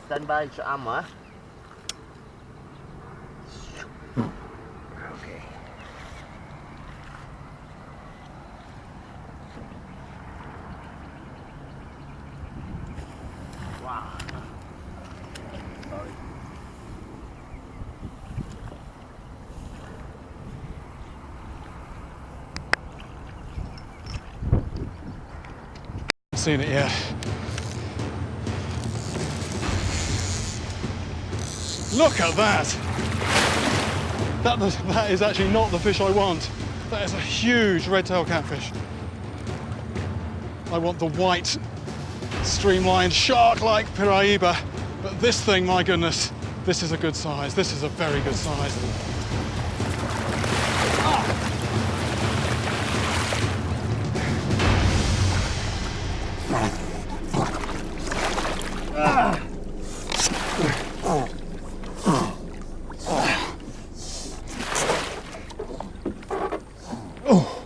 stand by cho âm hả? Okay. Wow. Sorry. Seen it yet. Look at that! That is actually not the fish I want. That is a huge red-tailed catfish. I want the white, streamlined, shark-like Piraiba, but this thing, my goodness, this is a good size. This is a very good size.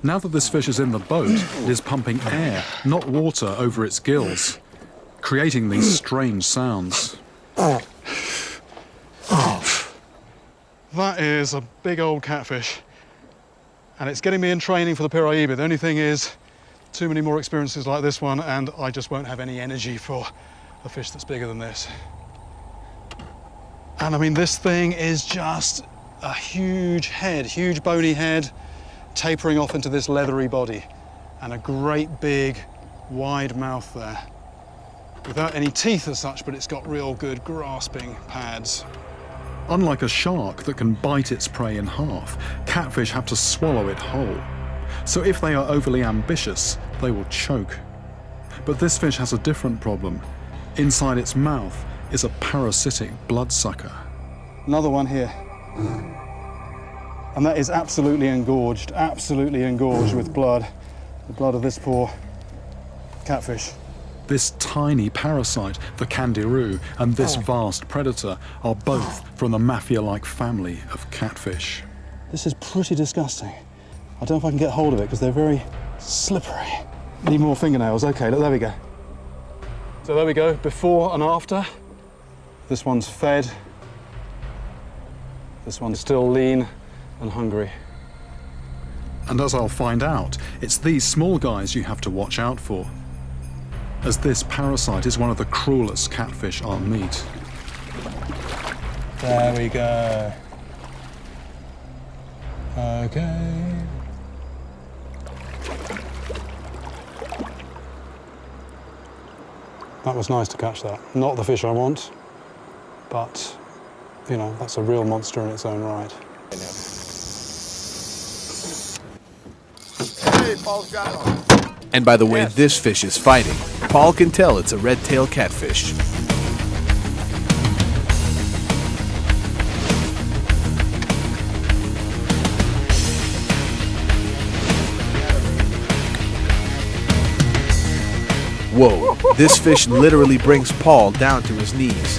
Now that this fish is in the boat, it is pumping air, not water, over its gills, creating these strange sounds. That is a big old catfish, and it's getting me in training for the Piraiba. The only thing is, too many more experiences like this one, and I just won't have any energy for a fish that's bigger than this. And I mean, this thing is just a huge head, huge bony head, tapering off into this leathery body, and a great big wide mouth there, without any teeth as such, but it's got real good grasping pads. Unlike a shark that can bite its prey in half, catfish have to swallow it whole. So if they are overly ambitious, they will choke. But this fish has a different problem. Inside its mouth is a parasitic bloodsucker. Another one here. And that is absolutely engorged with blood. The blood of this poor catfish. This tiny parasite, the candiru, and this vast predator are both from the mafia-like family of catfish. This is pretty disgusting. I don't know if I can get hold of it because they're very slippery. Need more fingernails. Okay, look, there we go. So there we go, before and after. This one's fed. This one's still lean and hungry. And as I'll find out, it's these small guys you have to watch out for, as this parasite is one of the cruelest catfish on meat. There we go. Okay. That was nice to catch that. Not the fish I want, but, you know, that's a real monster in its own right. Hey, Paul's got one. And by the way this fish is fighting, Paul can tell it's a red-tailed catfish. Whoa, this fish literally brings Paul down to his knees.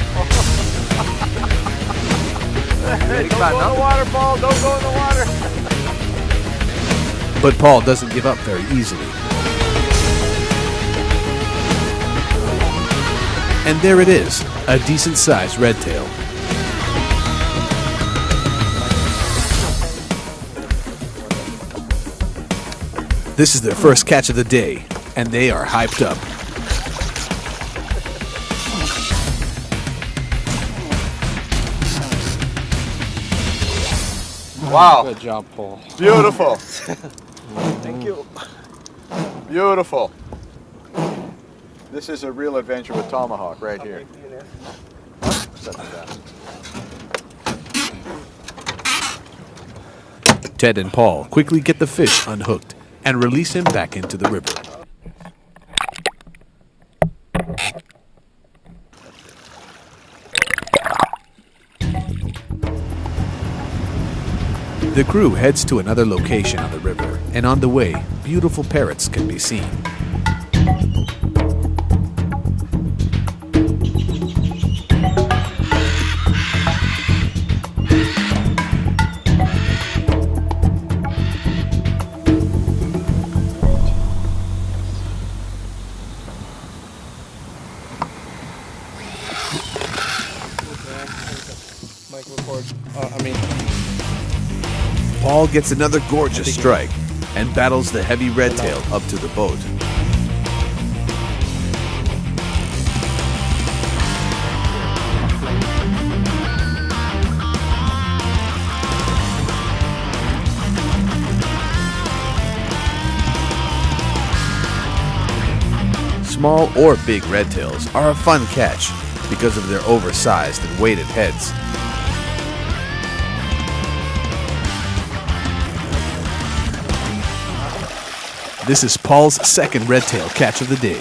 Hey, don't go in the water, Paul. Don't go in the water. But Paul doesn't give up very easily. And there it is, a decent-sized redtail. This is their first catch of the day, and they are hyped up. Wow. Good job, Paul. Beautiful. Thank you. Beautiful. This is a real adventure with tomahawk right here. Set it down. Ted and Paul quickly get the fish unhooked and release him back into the river. The crew heads to another location on the river, and on the way, beautiful parrots can be seen. Paul gets another gorgeous strike and battles the heavy redtail up to the boat. Small or big redtails are a fun catch because of their oversized and weighted heads. This is Paul's second redtail catch of the day.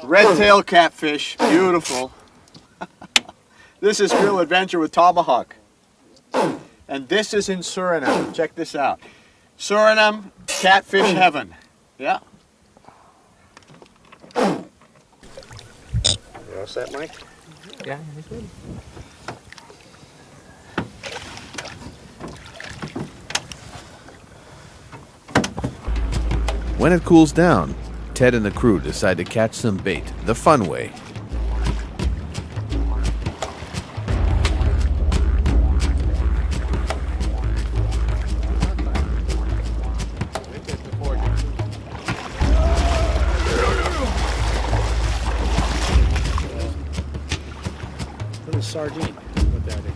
Redtail catfish, beautiful. This is Real Adventure with Tomahawk. And this is in Suriname. Check this out. Suriname, catfish heaven. Yeah. You all set, Mike? Yeah, that's good. When it cools down, Ted and the crew decide to catch some bait the fun way. Little sardine, what that is.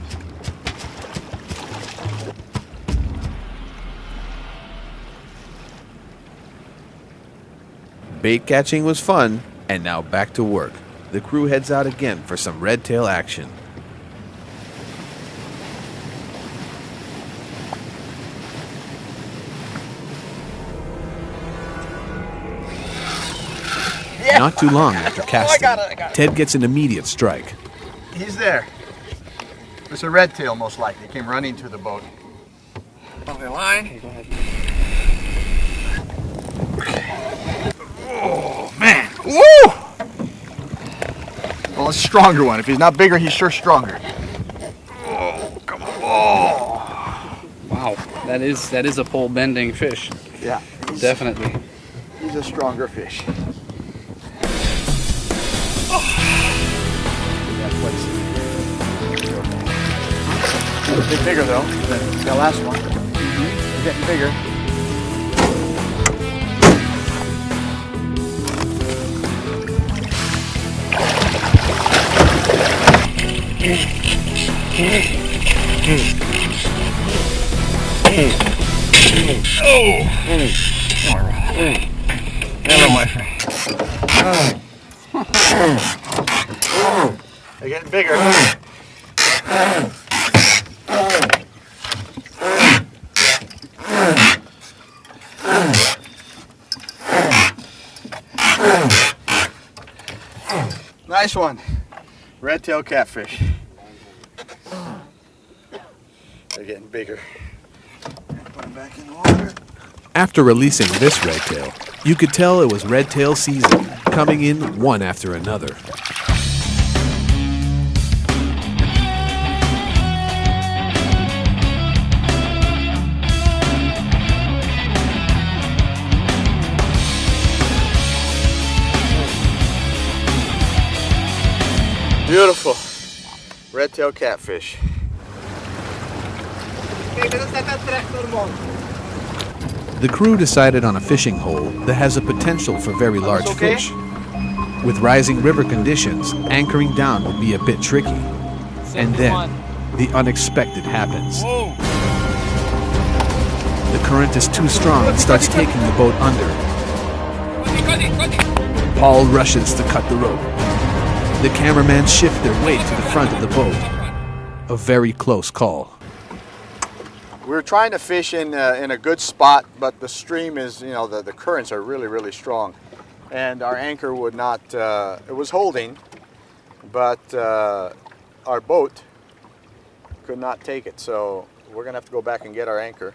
Bait catching was fun, and now back to work. The crew heads out again for some redtail action. Not too long after casting, Ted gets an immediate strike. He's there. It's a redtail, most likely. He came running to the boat. On the line. Oh, man. Woo! Well, it's a stronger one. If he's not bigger, he's sure stronger. Oh, come on. Oh. Wow, that is a pole bending fish. Yeah. Definitely. He's a stronger fish. A bit bigger though than the last one. They're getting bigger. Hello, my friend. They're getting bigger. Nice one. Redtail catfish. They're getting bigger. Put them back in the water. After releasing this redtail, you could tell it was redtail season, coming in one after another. Beautiful. Redtail catfish. The crew decided on a fishing hole that has a potential for very large okay? fish. With rising river conditions, anchoring down would be a bit tricky. And then, the unexpected happens. The current is too strong and starts taking the boat under. Paul rushes to cut the rope. The cameramen shift their weight to the front of the boat. A very close call. We're trying to fish in a good spot, but the stream is, the currents are really, really strong. And our anchor would not, it was holding, but our boat could not take it. So we're going to have to go back and get our anchor.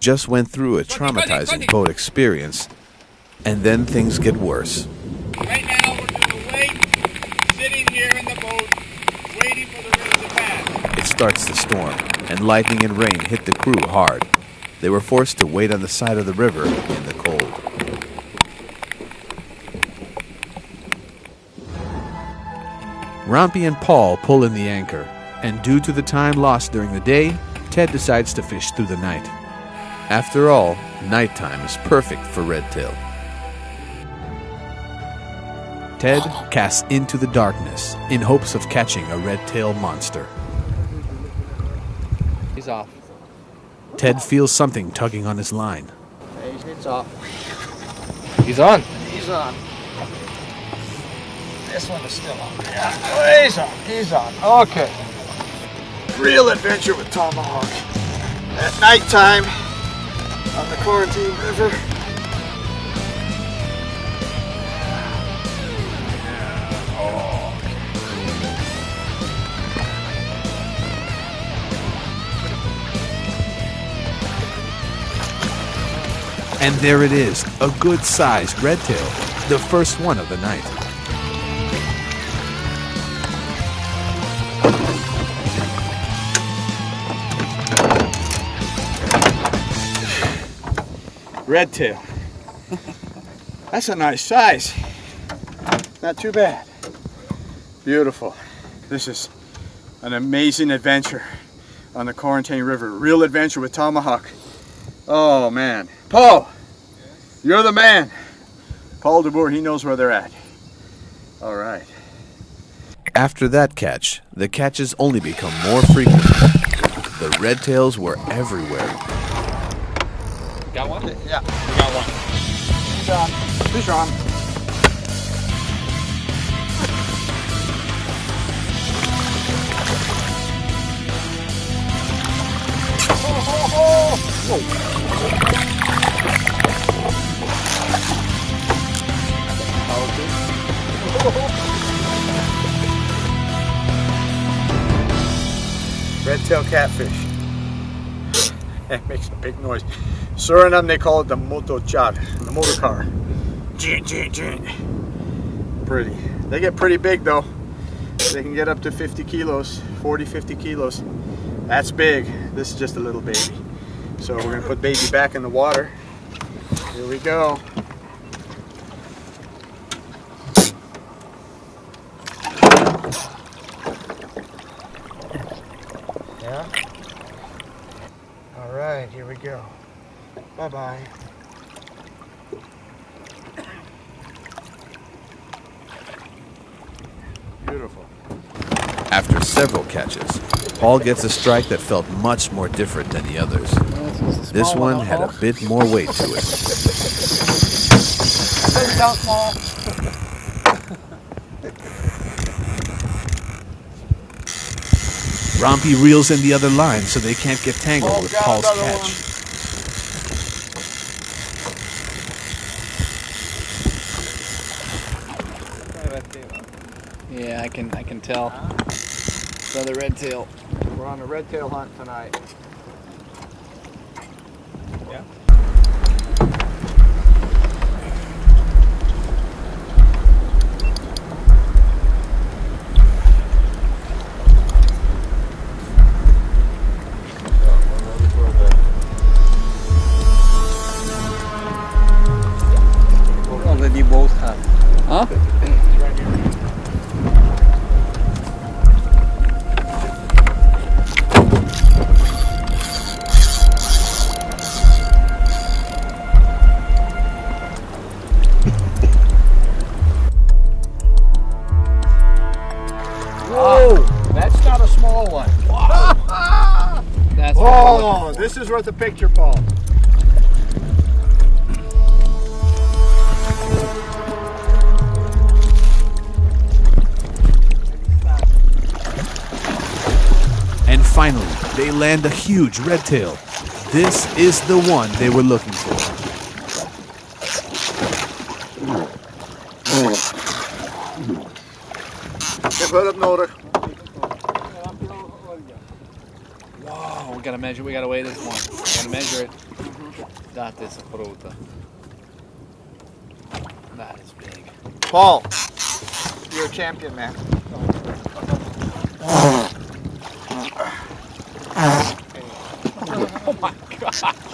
Just went through a traumatizing boat experience, and then things get worse. Right now, we're to the starts to storm, and lightning and rain hit the crew hard. They were forced to wait on the side of the river in the cold. Rompy and Paul pull in the anchor, and due to the time lost during the day, Ted decides to fish through the night. After all, nighttime is perfect for redtail. Ted casts into the darkness in hopes of catching a redtail monster. He's off. Ted feels something tugging on his line. It's off. He's on. He's on. This one is still on. Yeah. Oh, he's on. He's on. Okay. Real adventure with tomahawk. At nighttime on the Quarantine River. And there it is, a good-sized redtail, the first one of the night. Redtail. That's a nice size. Not too bad. Beautiful. This is an amazing adventure on the Quarantine River. Real adventure with tomahawk. Oh man. Paul, you're the man. Paul DeBoer, he knows where they're at. All right. After that catch, the catches only become more frequent. The redtails were everywhere. Got one? Yeah. We got one. He's on. Fish on. Redtail catfish. That makes a big noise. Suriname, they call it the motochar, the motor car. Gin, gin, gin. Pretty. They get pretty big though. They can get up to 50 kilos, 40, 50 kilos. That's big. This is just a little baby. So we're gonna put baby back in the water. Here we go. Yeah. All right, here we go. Bye-bye. Beautiful. After several catches, Paul gets a strike that felt much more different than the others. This one had a bit more weight to it. Doesn't sound small. Rompy reels in the other line so they can't get tangled with Paul's catch. Yeah, I can tell. Another redtail. We're on a redtail hunt tonight. Yeah. Already both have. Huh? Whoa! That's not a small one. Wow. That's Oh, this is worth a picture, Paul. And finally, they land a huge redtail. This is the one they were looking for. Wow, we gotta measure. We gotta weigh this one. We gotta measure it. That is a fruta. That is big. Paul, you're a champion, man.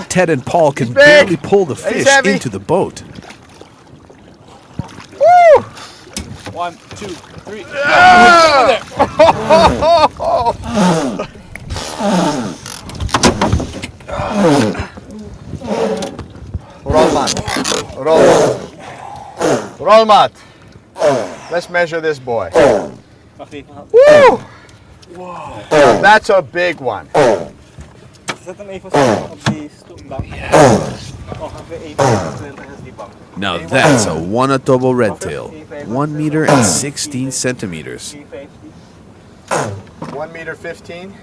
Ted and Paul can big. barely pull the He's fish heavy. into the boat. Woo! 1, 2, 3. Rolmat. Let's measure this boy. Woo! Whoa. That's a big one. Now that's a one atobo redtail, 1 meter and 16 centimeters. 1 meter 15.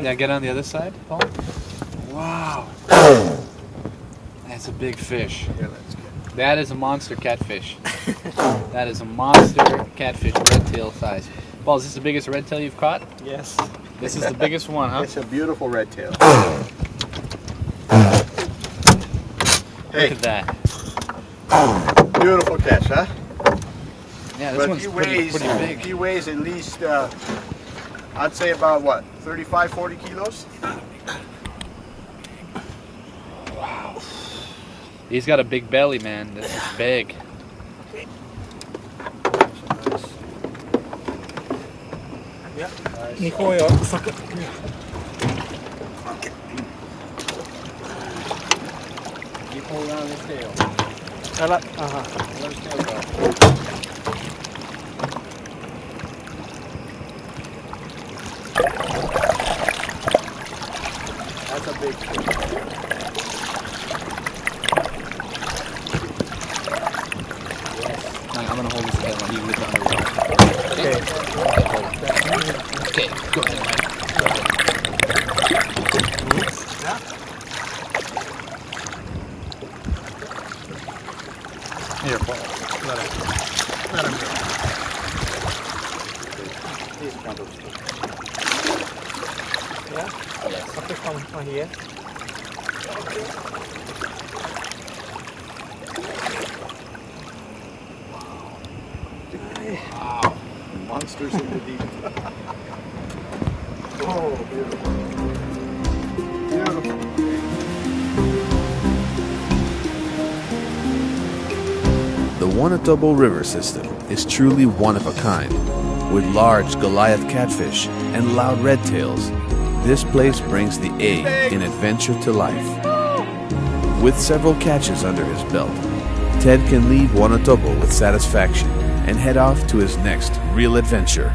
Yeah, get on the other side, Paul. Wow. That's a big fish. That is a monster catfish. That is a monster catfish, redtail size. Paul, is this the biggest redtail you've caught? Yes. This is the biggest one, huh? It's a beautiful redtail. Look at that. Beautiful catch, huh? Yeah, this But one's pretty big. He weighs at least, I'd say about what, 35, 40 kilos? He's got a big belly, man. This is big. Ni får jag socka. You pull around his tail. Eller, aha. Let his tail go. That's a big fish. I'm gonna hold his tail and you with the underwater. Okay. Okay, go ahead, Mike. Go ahead. Here, Paul. Let him go. Yeah? Yes. Okay, come on here. Wow. Monsters in the deep. Oh, beautiful. Beautiful. The Wanatobo River system is truly one of a kind. With large Goliath catfish and loud redtails, this place brings the A in adventure to life. With several catches under his belt, Ted can leave Wanatobo with satisfaction and head off to his next real adventure.